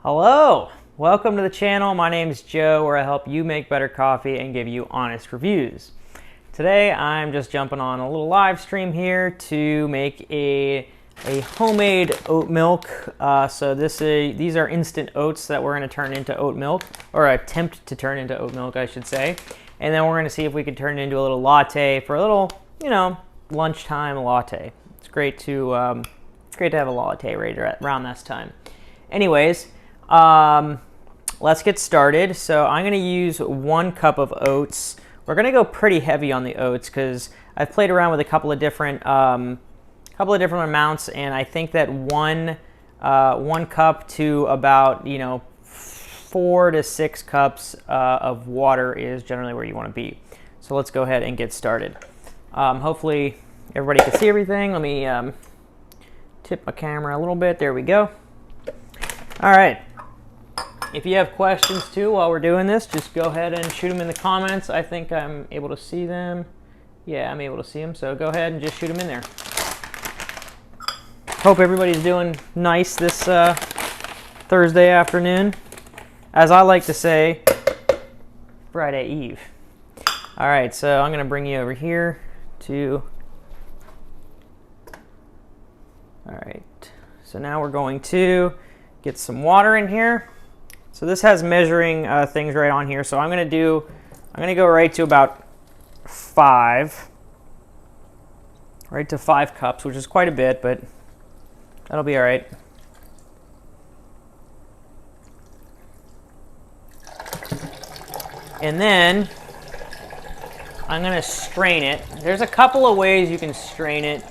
Hello, welcome to the channel. My name is Joe, where I help you make better coffee and give you honest reviews. Today I'm just jumping on a little live stream here to make a homemade oat milk. These are instant oats that we're going to turn into oat milk, or attempt to turn into oat milk, I should say. And then we're going to see if we can turn it into a little latte for a little, lunchtime latte. It's great to have a latte right around this time. Anyways. Let's get started. So I'm going to use 1 cup of oats. We're going to go pretty heavy on the oats because I've played around with a couple of different amounts, and I think that one cup to about 4 to 6 cups of water is generally where you want to be. So let's go ahead and get started. Hopefully everybody can see everything. Let me tip my camera a little bit. There we go. All right. If you have questions too while we're doing this, just go ahead and shoot them in the comments. I think I'm able to see them. Yeah, I'm able to see them, so go ahead and just shoot them in there. Hope everybody's doing nice this Thursday afternoon. As I like to say, Friday Eve. All right, so I'm going to bring you over here to... All right, so now we're going to get some water in here. So this has measuring things right on here. So I'm gonna go right to about 5 cups, which is quite a bit, but that'll be all right. And then I'm gonna strain it. There's a couple of ways you can strain it.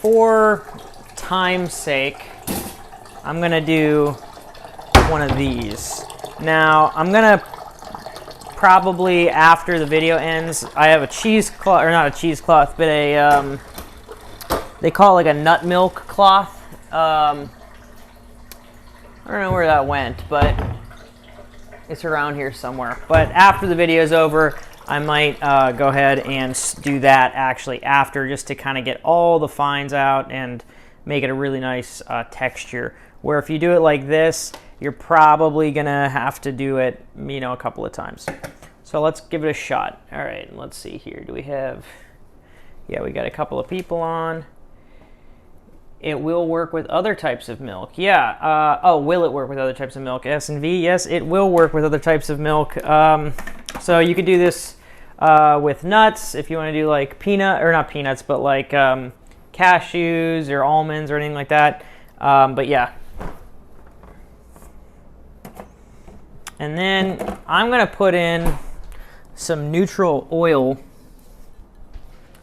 For time's sake, I'm gonna do one of these. Now, I'm gonna probably, after the video ends, I have a cheesecloth, or not a cheesecloth, but a, they call it like a nut milk cloth. I don't know where that went, but it's around here somewhere. But after the video's over, I might go ahead and do that actually after, just to kind of get all the fines out and make it a really nice texture. Where if you do it like this, you're probably gonna have to do it, a couple of times. So let's give it a shot. All right, let's see here. Do we have? Yeah, we got a couple of people on. It will work with other types of milk. Yeah. Oh, will it work with other types of milk? S and V. Yes, it will work with other types of milk. So you could do this with nuts if you want to do like not peanuts, but like cashews or almonds or anything like that. But yeah. And then I'm going to put in some neutral oil,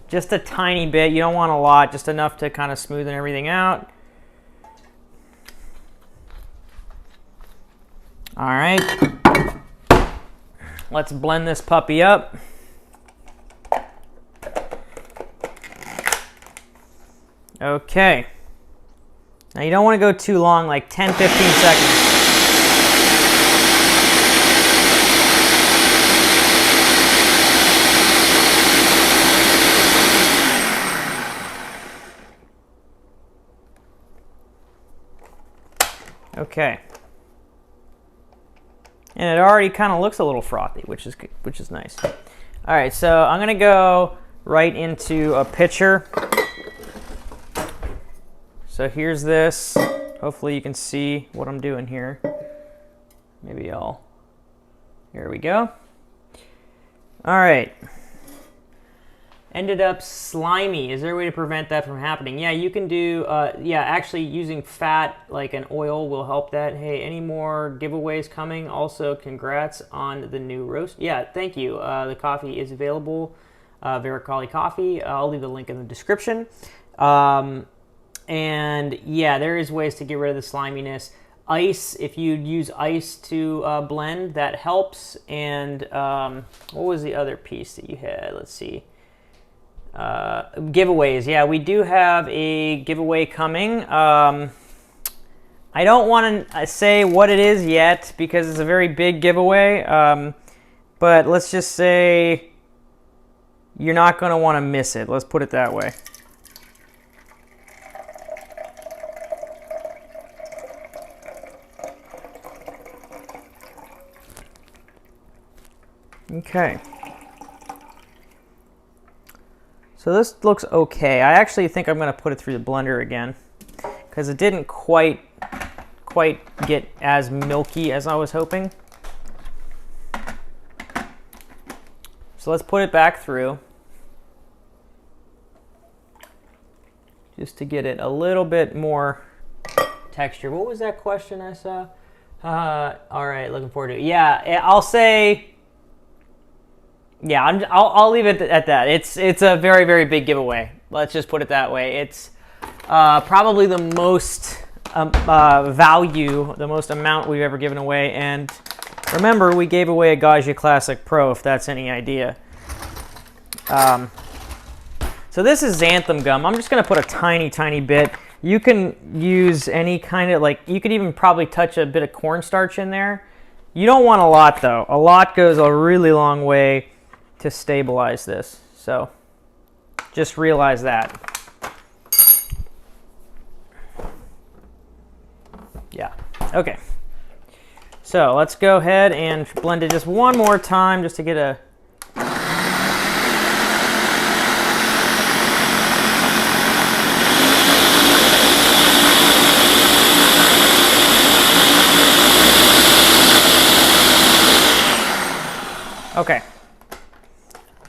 just a tiny bit. You don't want a lot, just enough to kind of smoothen everything out. All right. Let's blend this puppy up. Okay. Now you don't want to go too long, like 10-15 seconds. Okay. And it already kind of looks a little frothy, which is nice. All right, so I'm going to go right into a pitcher. So here's this. Hopefully you can see what I'm doing here. Maybe here we go. All right. Ended up slimy. Is there a way to prevent that from happening? Yeah, you can do, actually using fat, like an oil, will help that. Hey, any more giveaways coming? Also, congrats on the new roast. Yeah, thank you. The coffee is available, Varacalli coffee. I'll leave the link in the description. And yeah, there is ways to get rid of the sliminess. Ice, if you use ice to blend, that helps. And what was the other piece that you had? Let's see. Giveaways. Yeah, we do have a giveaway coming. I don't want to say what it is yet because it's a very big giveaway. But let's just say you're not going to want to miss it. Let's put it that way. Okay. So this looks okay. I actually think I'm going to put it through the blender again because it didn't quite get as milky as I was hoping. So let's put it back through just to get it a little bit more texture. What was that question I saw? All right, looking forward to it. Yeah, I'll say, yeah, I'll leave it at that. It's a very, very big giveaway. Let's just put it that way. It's probably the most value, the most amount we've ever given away. And remember, we gave away a Gaggia Classic Pro, if that's any idea. So this is xanthan gum. I'm just going to put a tiny, tiny bit. You can use any kind of, like, you could even probably touch a bit of cornstarch in there. You don't want a lot, though. A lot goes a really long way to stabilize this. So just realize that. Yeah. Okay. So let's go ahead and blend it just one more time just to get a... Okay,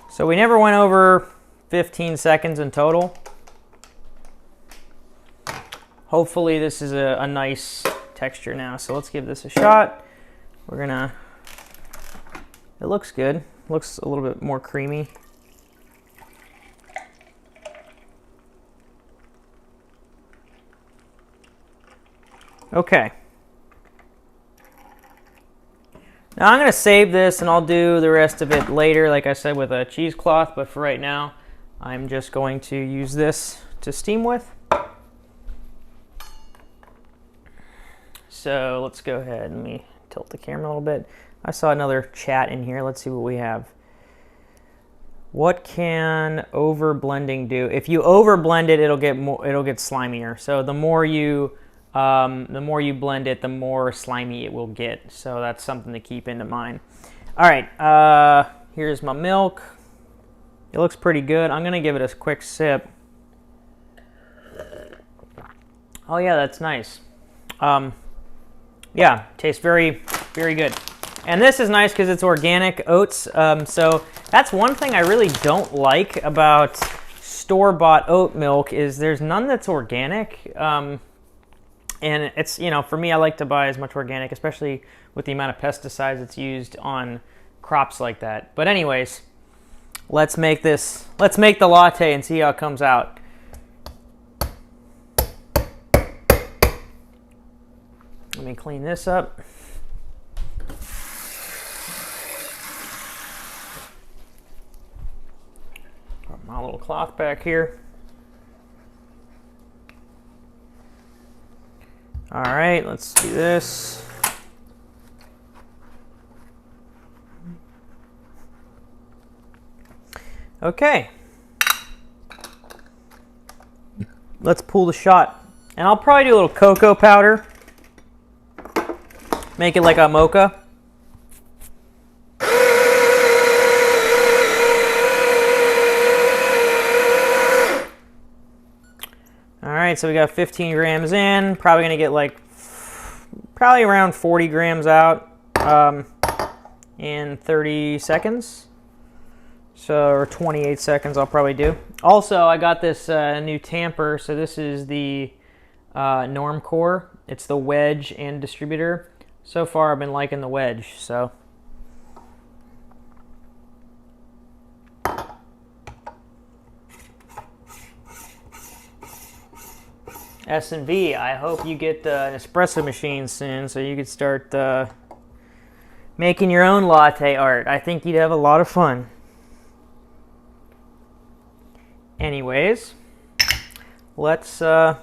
so we never went over 15 seconds in total. Hopefully this is a nice texture now. So let's give this a shot. We're gonna, it looks good. Looks a little bit more creamy. Okay. Now I'm going to save this and I'll do the rest of it later, like I said, with a cheesecloth, but for right now, I'm just going to use this to steam with. So let's go ahead and let me tilt the camera a little bit. I saw another chat in here. Let's see what we have. What can over blending do? If you over blend it, it'll get slimier. So the more you blend it, the more slimy it will get. So that's something to keep into mind. All right, here's my milk. It looks pretty good. I'm gonna give it a quick sip. Oh yeah, that's nice. Yeah, tastes very, very good. And this is nice because it's organic oats. So that's one thing I really don't like about store-bought oat milk is there's none that's organic. And it's, you know, for me, I like to buy as much organic, especially with the amount of pesticides that's used on crops like that. But anyways, let's make the latte and see how it comes out. Let me clean this up. Put my little cloth back here. All right, let's do this. Okay. Let's pull the shot. And I'll probably do a little cocoa powder. Make it like a mocha. All right, so we got 15 grams in. Probably gonna get like, probably around 40 grams out in 30 seconds. So, or 28 seconds I'll probably do. Also, I got this new tamper. So this is the Normcore. It's the wedge and distributor. So far I've been liking the wedge, so. S&V, I hope you get an espresso machine soon so you could start making your own latte art. I think you'd have a lot of fun. Anyways, let's do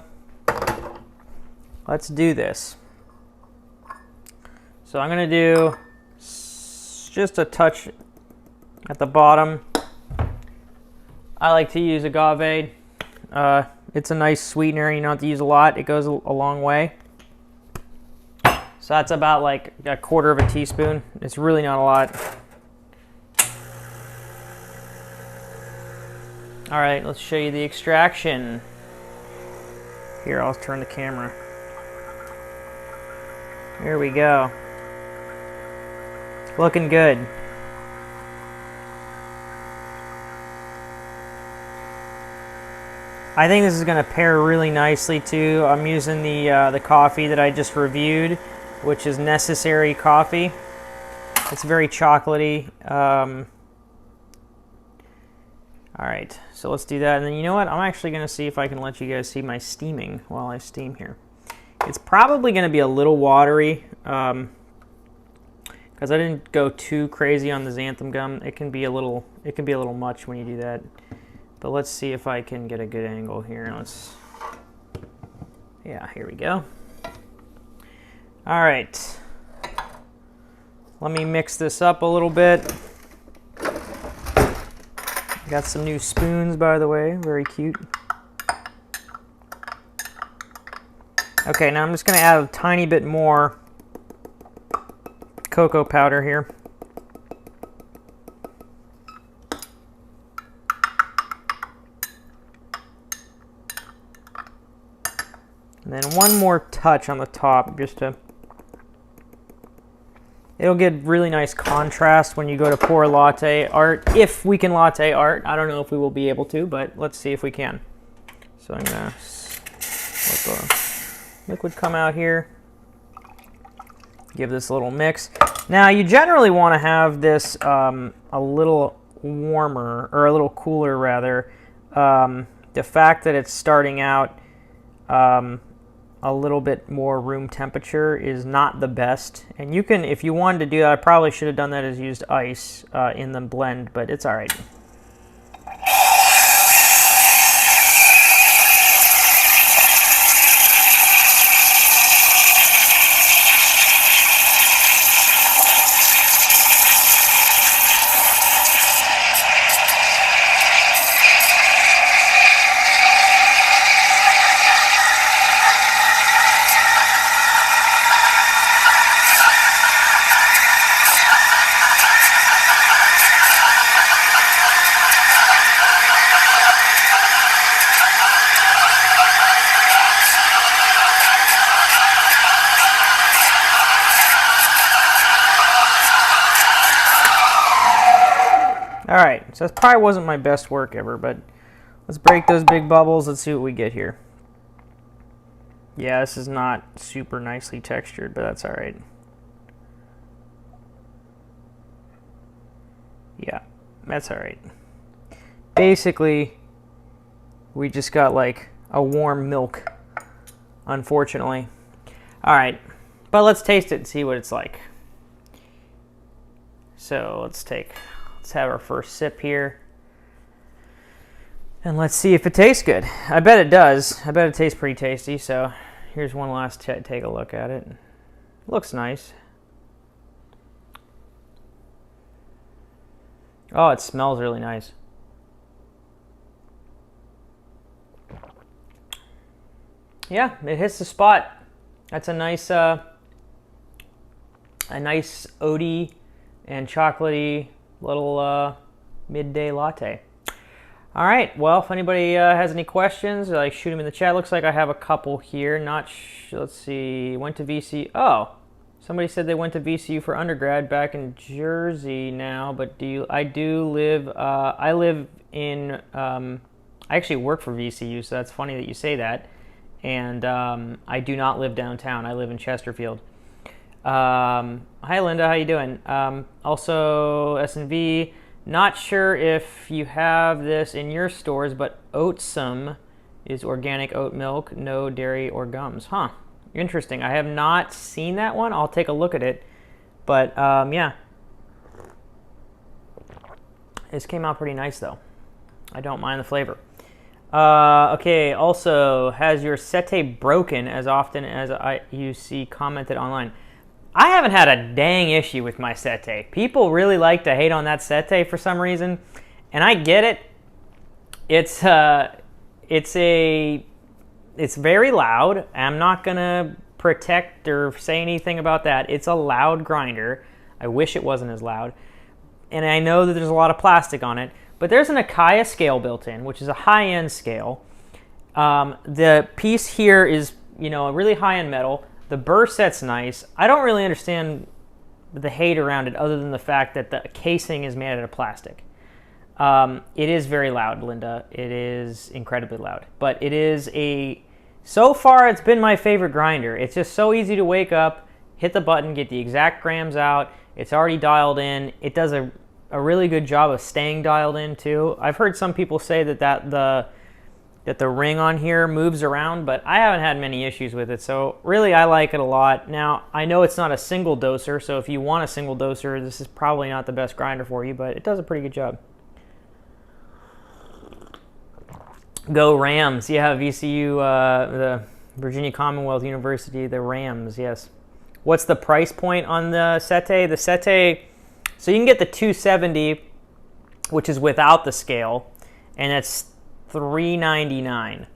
this. So I'm gonna do just a touch at the bottom. I like to use agave. It's a nice sweetener. You don't have to use a lot. It goes a long way. So that's about like a quarter of a teaspoon. It's really not a lot. All right, let's show you the extraction. Here, I'll turn the camera. Here we go. Looking good. I think this is going to pair really nicely too. I'm using the coffee that I just reviewed, which is Necessary Coffee. It's very chocolatey. All right, so let's do that. And then you know what? I'm actually going to see if I can let you guys see my steaming while I steam here. It's probably going to be a little watery because I didn't go too crazy on the xanthan gum. It can be a little much when you do that. But let's see if I can get a good angle here. Yeah, here we go. All right. Let me mix this up a little bit. Got some new spoons, by the way, very cute. Okay, now I'm just going to add a tiny bit more cocoa powder here. And then one more touch on the top, just to... It'll get really nice contrast when you go to pour latte art, if we can latte art. I don't know if we will be able to, but let's see if we can. So I'm going to let the liquid come out here. Give this a little mix. Now, you generally want to have this a little warmer, or a little cooler rather. The fact that it's starting out a little bit more room temperature is not the best. And you can, if you wanted to do that, I probably should have done that as used ice in the blend, but it's all right. Alright, so that probably wasn't my best work ever, but let's break those big bubbles. Let's see what we get here. Yeah, this is not super nicely textured, but that's alright. Yeah, that's alright. Basically, we just got like a warm milk, unfortunately. Alright, but let's taste it and see what it's like. So let's have our first sip here. And let's see if it tastes good. I bet it does. I bet it tastes pretty tasty. So here's one last take a look at it. Looks nice. Oh, it smells really nice. Yeah, it hits the spot. That's a nice oaty and chocolatey little midday latte. All right, well, if anybody has any questions, like, shoot them in the chat. Looks like I have a couple here. Let's see, went to VCU. Oh, somebody said they went to VCU for undergrad back in Jersey now, but I actually work for VCU, so that's funny that you say that. And I do not live downtown. I live in Chesterfield. Hi Linda, how you doing? Also SNV, not sure if you have this in your stores, but Oatsome is organic oat milk, no dairy or gums. Huh, interesting. I have not seen that one. I'll take a look at it. But yeah, this came out pretty nice though. I don't mind the flavor. Okay, also, has your sete broken as often as you see commented online? I haven't had a dang issue with my sete. People really like to hate on that sete for some reason, and I get it. It's very loud. I'm not gonna protect or say anything about that. It's a loud grinder. I wish it wasn't as loud, and I know that there's a lot of plastic on it, But there's an Acaia scale built in, which is a high-end scale. The piece here is, you know, a really high-end metal. The burr set's nice. I don't really understand the hate around it other than the fact that the casing is made out of plastic. It is very loud, Linda. It is incredibly loud. But it is so far it's been my favorite grinder. It's just so easy to wake up, hit the button, get the exact grams out. It's already dialed in. It does a really good job of staying dialed in too. I've heard some people say that the ring on here moves around, but I haven't had many issues with it. So really, I like it a lot. Now, I know it's not a single doser, so if you want a single doser, this is probably not the best grinder for you, but it does a pretty good job. Go Rams. Yeah, VCU, the Virginia Commonwealth University, the Rams, yes. What's the price point on the Sette? The Sette, so you can get the 270, which is without the scale, and that's $3.99.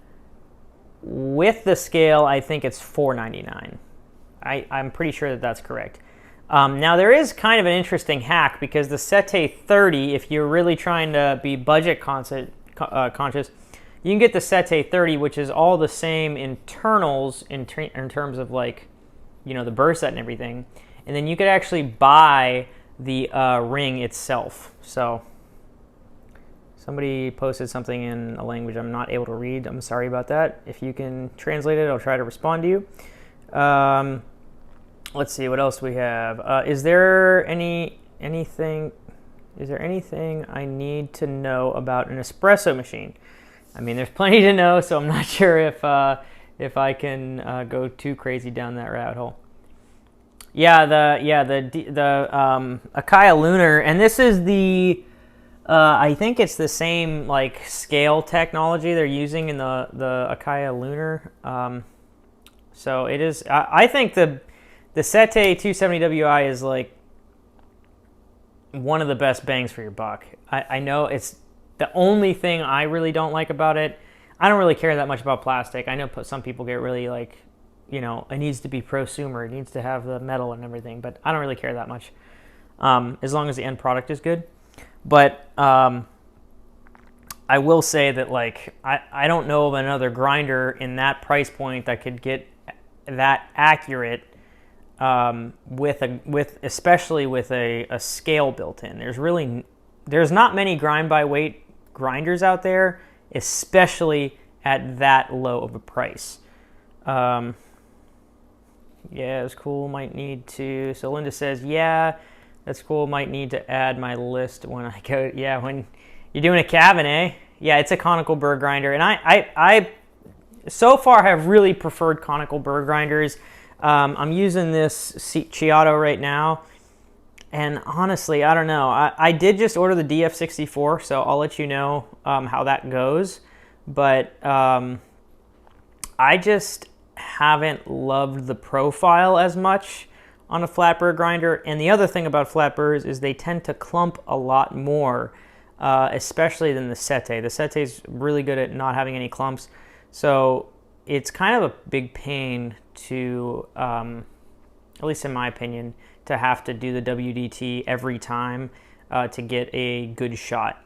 With the scale, I think it's $4.99. I'm pretty sure that that's correct. Now, there is kind of an interesting hack because the Sette 30, if you're really trying to be budget conscious, you can get the Sette 30, which is all the same internals in terms of, like, you know, the burr set and everything. And then you could actually buy the ring itself. So somebody posted something in a language I'm not able to read. I'm sorry about that. If you can translate it, I'll try to respond to you. Let's see, what else we have? Is there anything I need to know about an espresso machine? I mean, there's plenty to know, so I'm not sure if I can go too crazy down that rabbit hole. Yeah, the Acaia Lunar, and this is the I think it's the same like scale technology they're using in the Acaia Lunar. So it is. I think the Sette 270 Wi is like one of the best bangs for your buck. I know it's the only thing I really don't like about it. I don't really care that much about plastic. I know some people get really like, you know, it needs to be prosumer. It needs to have the metal and everything, but I don't really care that much as long as the end product is good. But I will say that, like, I don't know of another grinder in that price point that could get that accurate especially with a scale built in. There's not many grind by weight grinders out there, especially at that low of a price. Yeah, it's cool. Might need to. So Linda says, yeah, that's cool. Might need to add my list when I go. Yeah, when you're doing a cabin, eh? Yeah, it's a conical burr grinder, and I so far have really preferred conical burr grinders. I'm using this Chiato right now, and honestly, I don't know. I did just order the DF64, so I'll let you know how that goes. But I just haven't loved the profile as much on a flat burr grinder. And the other thing about flat burrs is they tend to clump a lot more, especially than the Sette. The Sette is really good at not having any clumps. So it's kind of a big pain to, at least in my opinion, to have to do the WDT every time to get a good shot.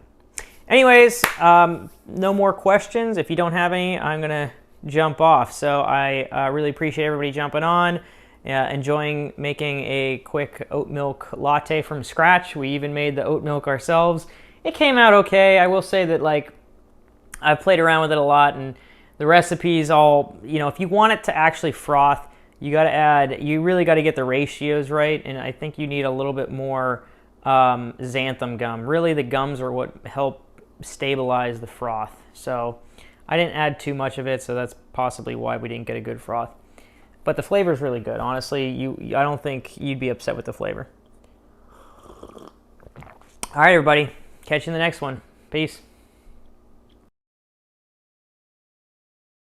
Anyways, no more questions. If you don't have any, I'm going to jump off. So I really appreciate everybody jumping on, enjoying making a quick oat milk latte from scratch. We even made the oat milk ourselves. It came out okay. I will say that, like, I've played around with it a lot, and the recipe's all, you know, if you want it to actually froth, you really got to get the ratios right, and I think you need a little bit more xanthan gum. Really, the gums are what help stabilize the froth. So I didn't add too much of it, so that's possibly why we didn't get a good froth. But the flavor is really good. Honestly, I don't think you'd be upset with the flavor. All right, everybody. Catch you in the next one. Peace.